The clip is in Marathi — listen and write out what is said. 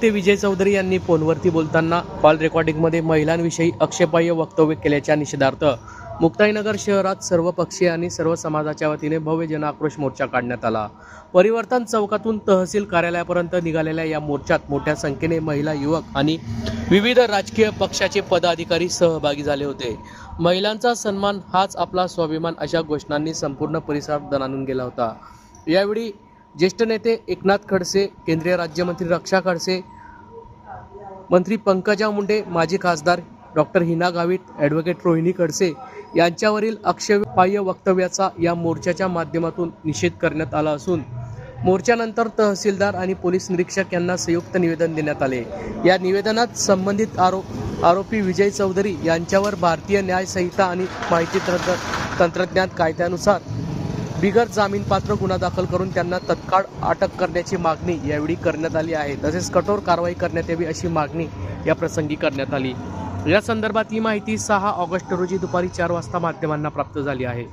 ते विजय चौधरी यांनी फोनवरती बोलताना कॉल रेकॉर्डिंगमध्ये महिलांविषयी आक्षेपार्ह वक्तव्य केल्याच्या निषेधार्थ मुक्ताईनगर शहरात सर्व पक्षीय आणि सर्व समाजाच्या वतीने भव्य जनआक्रोश मोर्चा काढण्यात आला। परिवर्तन चौकातून तहसील कार्यालयापर्यंत निघालेल्या या मोर्चात मोठ्या संख्येने महिला, युवक आणि विविध राजकीय पक्षाचे पदाधिकारी सहभागी झाले होते। महिलांचा सन्मान हाच आपला स्वाभिमान अशा घोषणांनी संपूर्ण परिसर दणाणून गेला होता। यावेळी ज्येष्ठ नेते एकनाथ खडसे, केंद्रीय राज्यमंत्री रक्षा खडसे, मंत्री पंकजा मुंडे, माजी खासदार डॉक्टर हिना गावित, ॲडव्होकेट रोहिणी खडसे यांच्यावरील आक्षेपार्ह वक्तव्याचा या मोर्चाच्या माध्यमातून निषेध करण्यात आला असून मोर्चानंतर तहसीलदार आणि पोलीस निरीक्षक यांना संयुक्त निवेदन देण्यात आले। या निवेदनात संबंधित आरोपी विजय चौधरी यांच्यावर भारतीय न्याय संहिता आणि माहिती तंत्रज्ञान कायद्यानुसार बिगर जामीनपात्र गुन्हा दाखल करून त्यांना तत्काळ अटक करण्याची मागणी यावेळी करण्यात आली आहे। तसेच कठोर कारवाई करण्यात यावी अशी मागणी या प्रसंगी करण्यात आली। या संदर्भात ही माहिती 6 ऑगस्ट रोजी दुपारी 4 वाजता माध्यमांना प्राप्त झाली आहे।